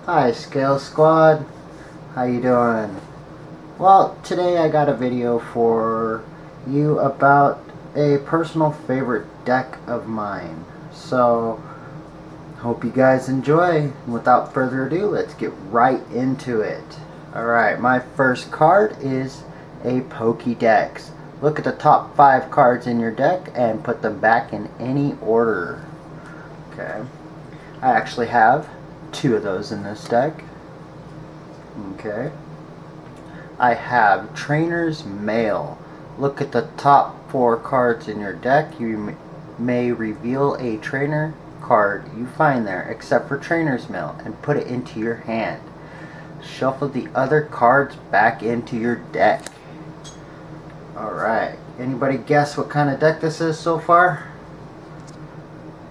Hi Scale Squad, how you doing? Well, today I got a video for you about a personal favorite deck of mine. So, hope you guys enjoy. Without further ado, let's get right into it. Alright, my first card is a Pokédex. Look at the top 5 cards in your deck and put them back in any order. Okay, I actually have 2 of those in this deck. Okay. I have Trainer's Mail. Look at the top 4 cards in your deck. You may reveal a trainer card you find there, except for Trainer's Mail, and put it into your hand. Shuffle the other cards back into your deck. Alright, anybody guess what kind of deck this is so far?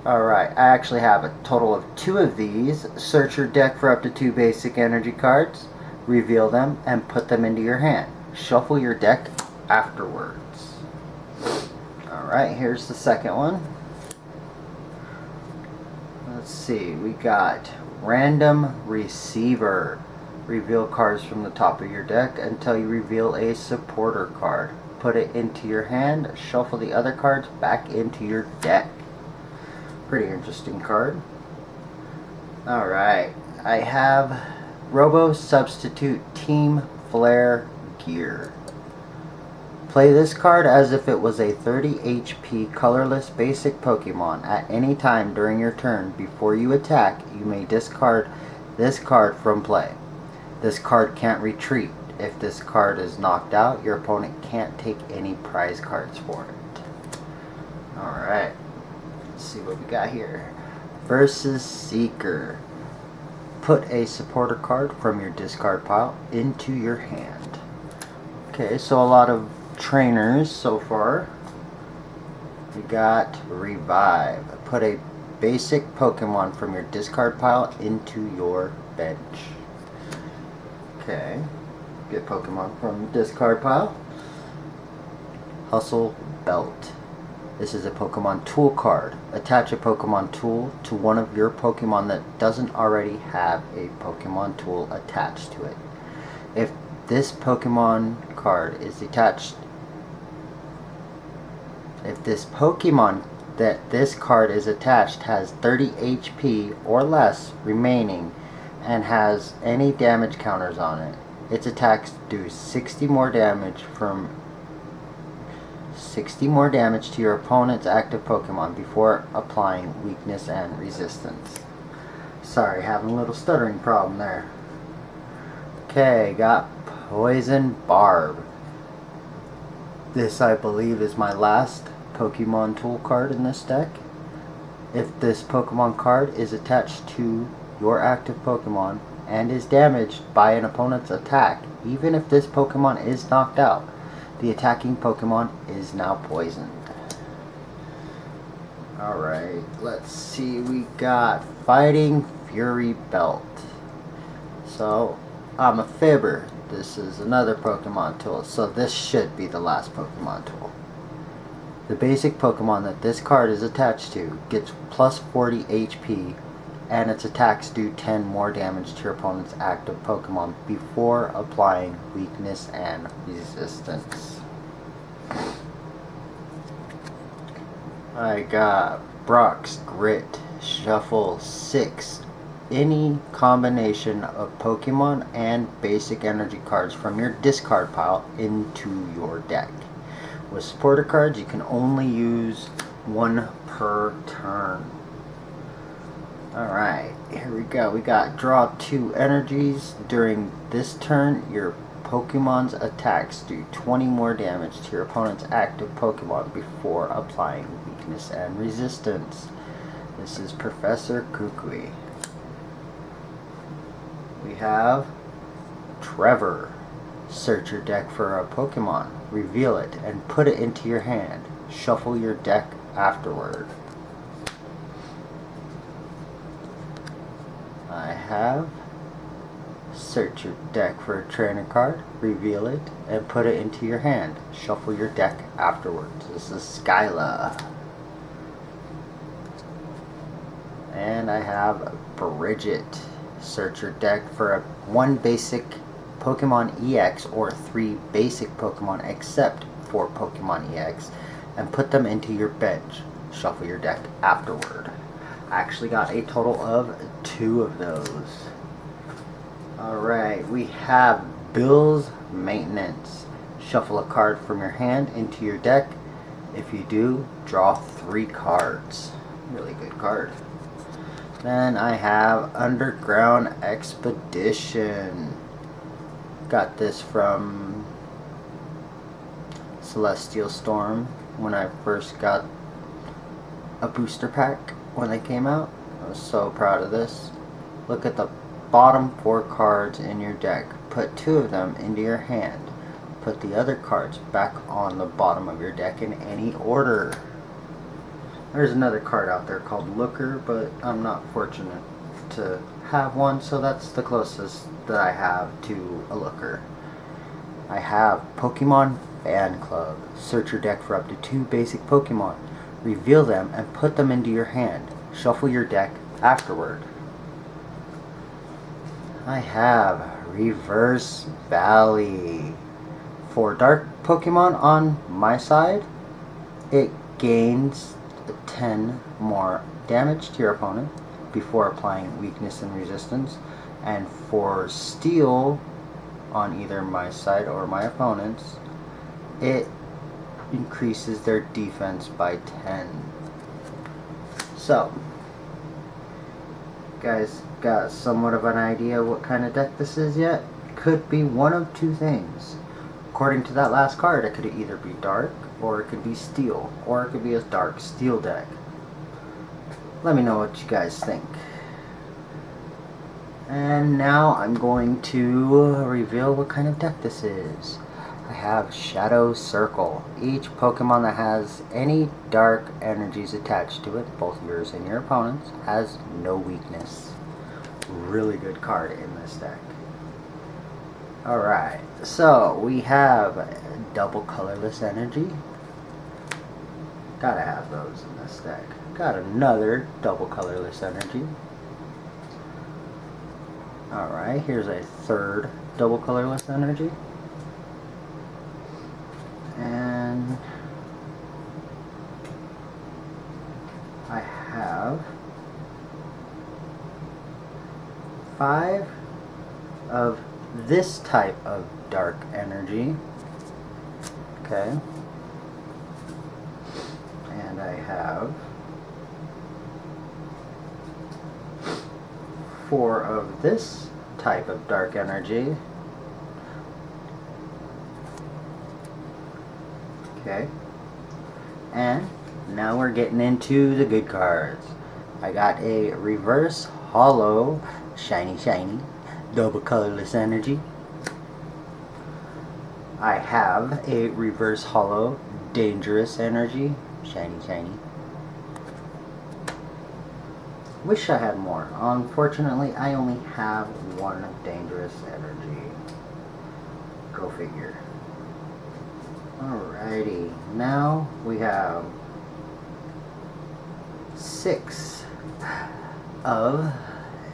Alright, I actually have a total of 2 of these. Search your deck for up to 2 basic energy cards, reveal them, and put them into your hand. Shuffle your deck afterwards. Alright, here's the second one. Let's see, we got Random Receiver. Reveal cards from the top of your deck until you reveal a supporter card. Put it into your hand, shuffle the other cards back into your deck. Pretty interesting card. Alright, I have Robo Substitute Team Flare Gear. Play this card as if it was a 30 HP colorless basic Pokemon. At any time during your turn before you attack, you may discard this card from play. This card can't retreat. If this card is knocked out, your opponent can't take any prize cards for it. Alright. Let's see what we got here. Versus Seeker. Put a supporter card from your discard pile into your hand. Okay, so a lot of trainers so far. We got Revive. Put a basic Pokemon from your discard pile into your bench. Okay, get Pokemon from the discard pile. Hustle Belt. This is a Pokemon tool card. Attach a Pokemon tool to one of your Pokemon that doesn't already have a Pokemon tool attached to it. If this Pokemon card is attached, if this Pokemon that this card is attached has 30 HP or less remaining and has any damage counters on it, its attacks do 60 more damage to your opponent's active Pokemon before applying weakness and resistance. Sorry, having a little stuttering problem there. Okay, got Poison Barb. This, I believe, is my last Pokemon tool card in this deck. If this Pokemon card is attached to your active Pokemon and is damaged by an opponent's attack, even if this Pokemon is knocked out, the attacking Pokemon is now poisoned. Alright, let's see, we got Fighting Fury Belt. So, I'm a Fibber. This is another Pokemon tool, so this should be the last Pokemon tool. The basic Pokemon that this card is attached to gets plus 40 HP, and its attacks do 10 more damage to your opponent's active Pokemon before applying weakness and resistance. I got Brock's Grit. Shuffle 6 any combination of Pokemon and basic energy cards from your discard pile into your deck. With supporter cards, you can only use 1 per turn. Alright, here we go. We got draw 2 energies. During this turn, your Pokemon's attacks do 20 more damage to your opponent's active Pokemon before applying weakness and resistance. This is Professor Kukui. We have Trevor. Search your deck for a Pokemon, reveal it, and put it into your hand. Shuffle your deck afterward. I have search your deck for a trainer card, reveal it, and put it into your hand. Shuffle your deck afterwards. This is Skyla. And I have Bridget. search your deck for one basic Pokemon EX or 3 basic Pokemon except for Pokemon EX and put them into your bench. Shuffle your deck afterward. I actually got a total of 2 of those. Alright, we have Bill's Maintenance. Shuffle a card from your hand into your deck. If you do, draw 3 cards. Really good card. Then I have Underground Expedition. Got this from Celestial Storm when I first got a booster pack when they came out. I was so proud of this. Look at the bottom 4 cards in your deck. Put 2 of them into your hand. Put the other cards back on the bottom of your deck in any order. There's another card out there called Looker, but I'm not fortunate to have one, so that's the closest that I have to a Looker. I have Pokemon Fan Club. Search your deck for up to 2 basic Pokemon. Reveal them and put them into your hand. Shuffle your deck afterward. I have Reverse Valley. For dark Pokemon on my side, it gains 10 more damage to your opponent before applying weakness and resistance. And for steel on either my side or my opponent's, it increases their defense by 10. So, guys got somewhat of an idea what kind of deck this is yet? Could be one of 2 things. According to that last card, it could either be dark, or it could be steel, or it could be a dark steel deck. Let me know what you guys think. And now I'm going to reveal what kind of deck this is. I have Shadow Circle. Each Pokemon that has any dark energies attached to it, both yours and your opponent's, has no weakness. Really good card in this deck. Alright, so we have double colorless energy. Gotta have those in this deck. Got another double colorless energy. Alright, here's a third double colorless energy. And I have 5 of this type of dark energy. Okay. And I have 4 of this type of dark energy. Okay. And now we're getting into the good cards. I got a reverse hollow shiny double colorless energy. I have a reverse hollow dangerous energy, shiny. Wish I had more. Unfortunately, I only have 1 dangerous energy. Go figure. Alrighty, now we have 6 of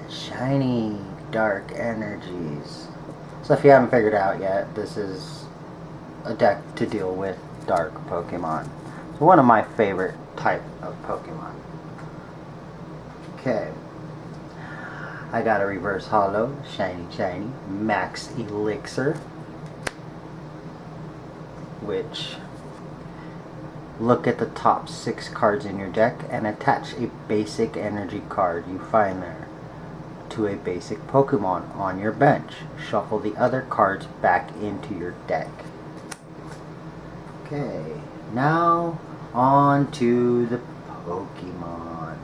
shiny dark energies. So if you haven't figured out yet, this is a deck to deal with dark Pokemon. So one of my favorite type of Pokemon. Okay. I got a reverse hollow, shiny, max elixir. Which, look at the top 6 cards in your deck and attach a basic energy card you find there to a basic Pokemon on your bench. Shuffle the other cards back into your deck. Okay, now on to the Pokemon.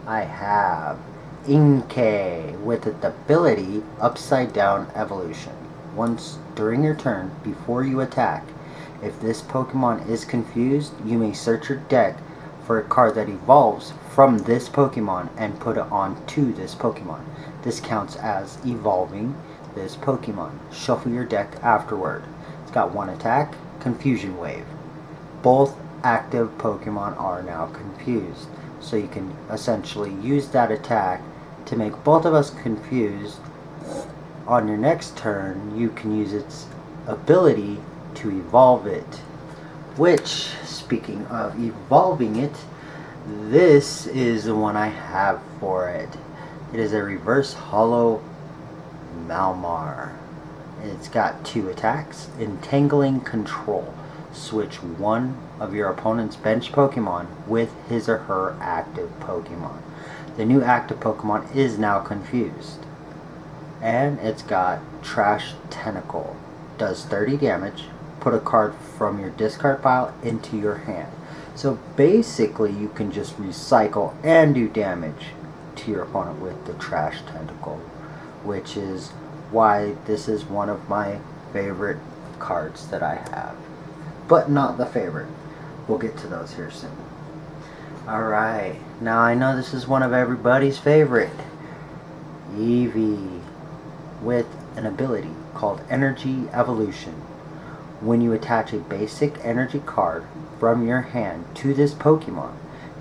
I have Inkay with the ability Upside Down Evolution. Once during your turn, before you attack, if this Pokemon is confused, you may search your deck for a card that evolves from this Pokemon and put it onto this Pokemon. This counts as evolving this Pokemon. Shuffle your deck afterward. It's got 1 attack, Confusion Wave. Both active Pokemon are now confused, so you can essentially use that attack To make both of us confused, on your next turn, you can use its ability to evolve it. Which, speaking of evolving it, this is the one I have for it. It is a reverse holo Malmar. It's got 2 attacks. Entangling Control. Switch one of your opponent's bench Pokemon with his or her active Pokemon. The new active Pokemon is now confused. And it's got Trash Tentacle. Does 30 damage. Put a card from your discard pile into your hand. So basically you can just recycle and do damage to your opponent with the Trash Tentacle, which is why this is one of my favorite cards that I have. But not the favorite. We'll get to those here soon. Alright, now I know this is one of everybody's favorite. Eevee, with an ability called Energy Evolution. When you attach a basic energy card from your hand to this Pokemon,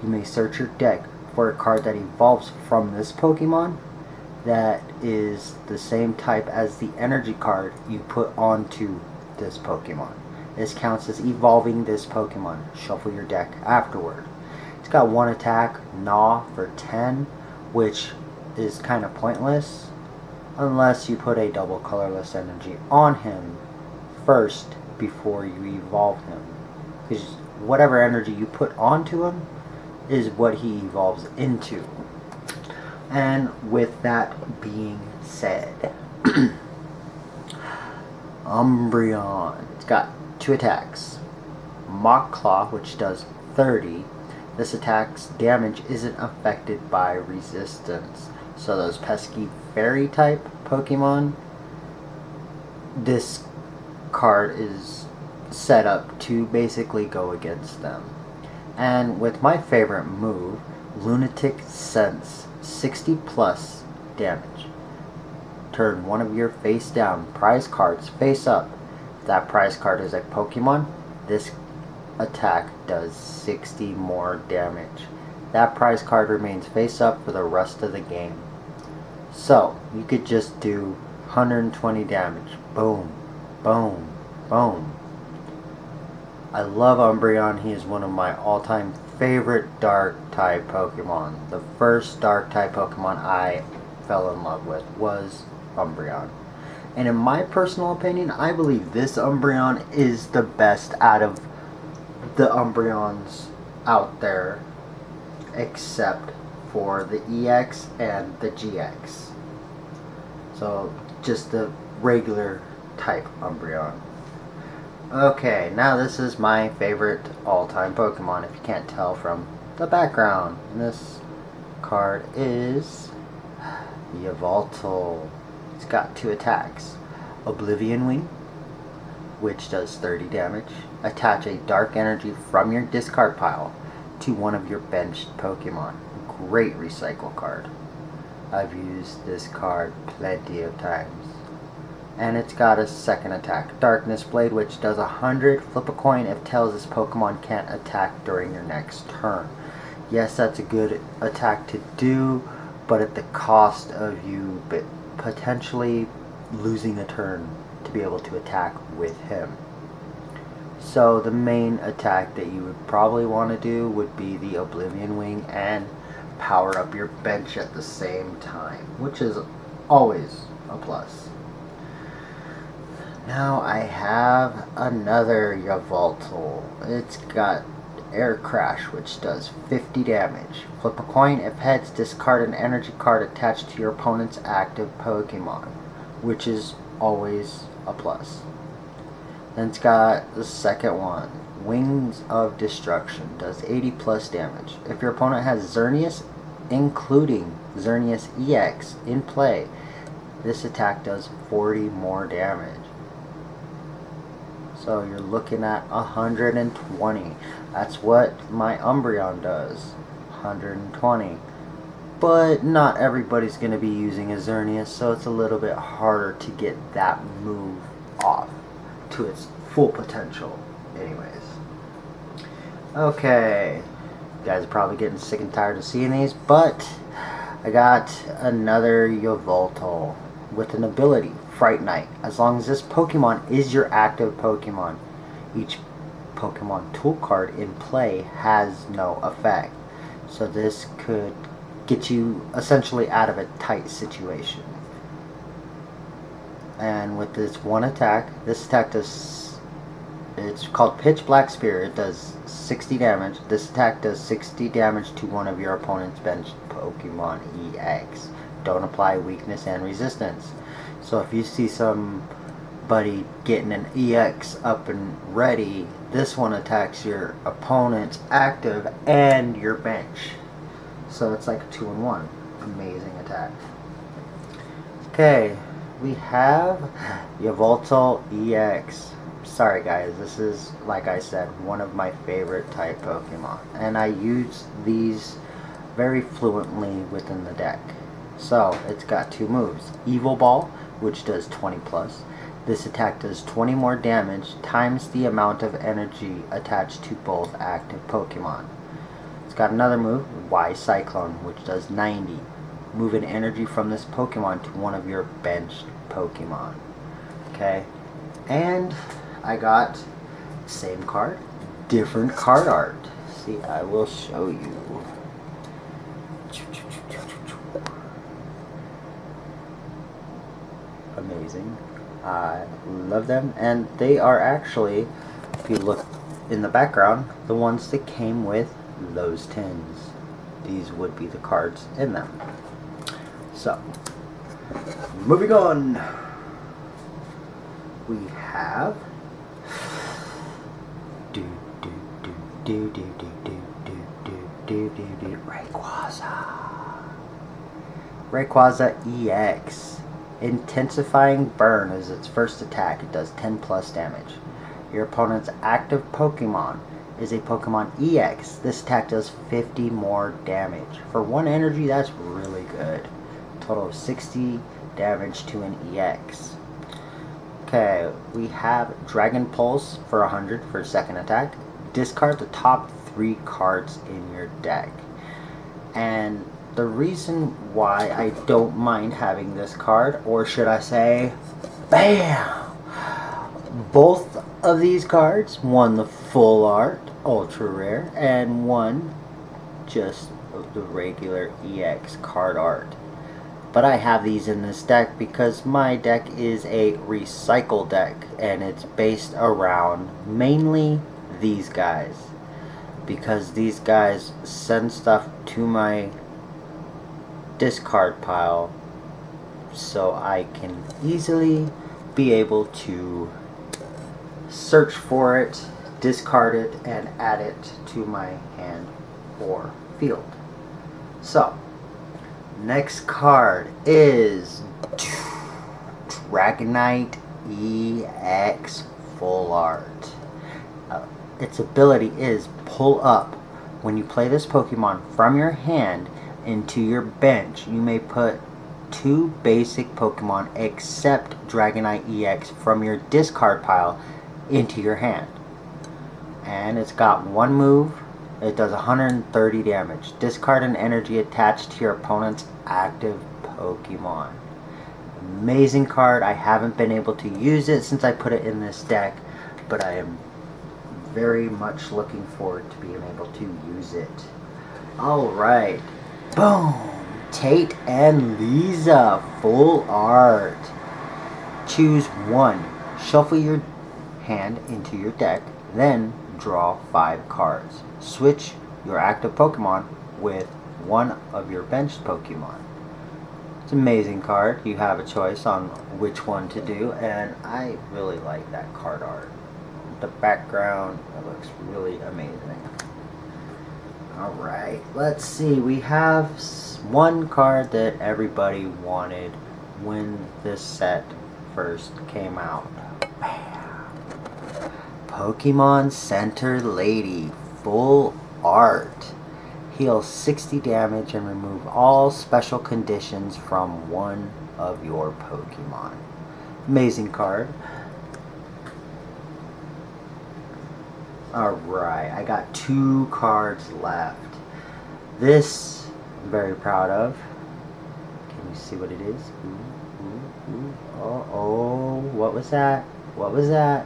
you may search your deck for a card that evolves from this Pokemon that is the same type as the energy card you put onto this Pokemon. This counts as evolving this Pokemon. Shuffle your deck afterward. It's got 1 attack, Gnaw for 10, which is kind of pointless unless you put a double colorless energy on him first before you evolve him. Because whatever energy you put onto him is what he evolves into. And with that being said, Umbreon. It's got 2 attacks. Mach Claw, which does 30. This attack's damage isn't affected by resistance. So those pesky fairy type Pokemon, this card is set up to basically go against them. And with my favorite move, Lunatic Sense, 60 plus damage. Turn one of your face down prize cards face up. If that prize card is a Pokemon, this attack does 60 more damage. That prize card remains face up for the rest of the game. So, you could just do 120 damage. Boom, boom, boom. I love Umbreon. He is one of my all-time favorite Dark-type Pokemon. The first Dark-type Pokemon I fell in love with was Umbreon. And in my personal opinion, I believe this Umbreon is the best out of the Umbreons out there, except for the EX and the GX. So, just the regular type Umbreon. Okay, now this is my favorite all-time Pokemon, if you can't tell from the background. And this card is Yveltal. It's got 2 attacks. Oblivion Wing, which does 30 damage. Attach a dark energy from your discard pile to one of your benched Pokemon. Great recycle card. I've used this card plenty of times. And it's got a second attack, Darkness Blade, which does 100. Flip a coin if tells this Pokemon can't attack during your next turn. Yes, that's a good attack to do, but at the cost of you potentially losing a turn to be able to attack with him. So the main attack that you would probably want to do would be the Oblivion Wing and power up your bench at the same time, which is always a plus. Now I have another Yveltal. It's got Air Crash, which does 50 damage. Flip a coin. If heads, discard an energy card attached to your opponent's active Pokemon, which is always a plus. Then it's got the second one, Wings of Destruction, does 80 plus damage. If your opponent has Xerneas, including Xerneas EX, in play, this attack does 40 more damage. So you're looking at 120. That's what my Umbreon does, 120. But not everybody's going to be using a Xerneas, so it's a little bit harder to get that move off to its full potential anyways. Okay, you guys are probably getting sick and tired of seeing these, but I got another Yveltal with an ability, Fright Night. As long as this Pokemon is your active Pokemon, each Pokemon tool card in play has no effect. So this could get you essentially out of a tight situation. And with this one attack, this attack does, it's called Pitch Black Spear. It does 60 damage. This attack does 60 damage to one of your opponent's benched Pokemon EX. Don't apply weakness and resistance. So if you see somebody getting an EX up and ready, this one attacks your opponent's active and your bench. So it's like a 2-in-1. Amazing attack. Okay, we have Yveltal EX. Sorry guys, this is, like I said, one of my favorite type Pokemon. And I use these very fluently within the deck. So, it's got 2 moves. Evil Ball, which does 20 plus. This attack does 20 more damage times the amount of energy attached to both active Pokemon. It's got another move, Y Cyclone, which does 90. Move an energy from this Pokemon to one of your benched Pokemon. Okay, and I got same card, different card art. See, I will show you. Amazing. I love them, and they are actually, if you look in the background, the ones that came with those tins. These would be the cards in them. So, moving on, we have Rayquaza EX. Intensifying Burn is its first attack. It does 10 plus damage. Your opponent's active Pokemon is a Pokemon EX. This attack does 50 more damage. For 1 energy, that's really good. Total of 60 damage to an EX. Okay, we have Dragon Pulse for 100 for second attack. Discard the top 3 cards in your deck. And the reason why I don't mind having this card, or should I say, BAM! Both of these cards, one the full art, ultra rare, and one just the regular EX card art. But I have these in this deck because my deck is a recycle deck, and it's based around mainly these guys. Because these guys send stuff to my discard pile so I can easily be able to search for it, discard it, and add it to my hand or field. So, next card is Dragonite EX Full Art. Its ability is Pull Up. When you play this Pokemon from your hand into your bench, you may put 2 basic Pokemon except Dragonite EX from your discard pile into your hand. And it's got 1 move. It does 130 damage. Discard an energy attached to your opponent's active Pokemon. Amazing card. I haven't been able to use it since I put it in this deck, but I am very much looking forward to being able to use it. Alright. Boom! Tate and Lisa Full Art. Choose 1. Shuffle your hand into your deck, then draw 5 cards. Switch your active Pokemon with one of your benched Pokemon. It's an amazing card. You have a choice on which one to do, and I really like that card art. The background, it looks really amazing. Alright, let's see. We have one card that everybody wanted when this set first came out. Pokemon Center Lady Full Art. Heal 60 damage and remove all special conditions from one of your Pokemon. Amazing card. Alright, I got 2 cards left. This I'm very proud of. me see what it is. Oh, what was that? What was that?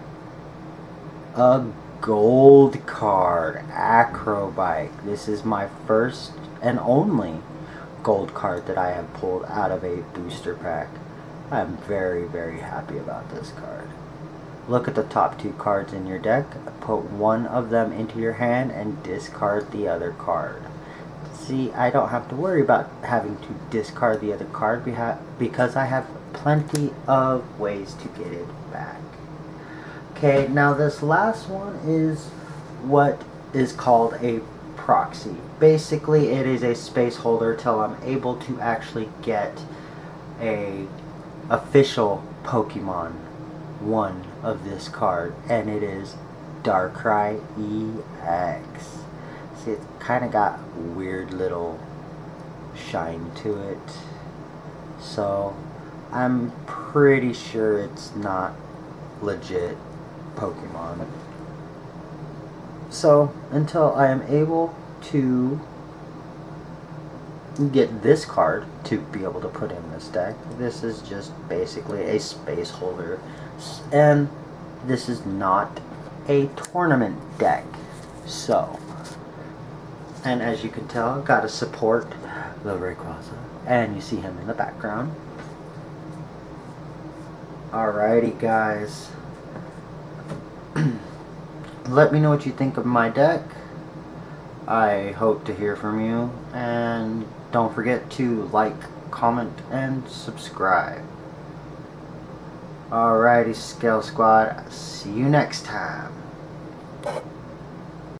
A gold card, Acrobike. This is my first and only gold card that I have pulled out of a booster pack. I am very, very happy about this card. Look at the top 2 cards in your deck. Put one of them into your hand and discard the other card. See, I don't have to worry about having to discard the other card because I have plenty of ways to get it back. Okay, now this last one is what is called a proxy. Basically, it is a space holder till I'm able to actually get a official Pokemon one of this card, and it is Darkrai EX. See, it's kind of got weird little shine to it, so I'm pretty sure it's not legit Pokemon. So until I am able to get this card to be able to put in this deck, this is just basically a space holder, and this is not a tournament deck. So, and as you can tell, I've got to support the Rayquaza, and you see him in the background. Alrighty guys, let me know what you think of my deck. I hope to hear from you, and don't forget to like, comment, and subscribe. Alrighty, Scale Squad, see you next time.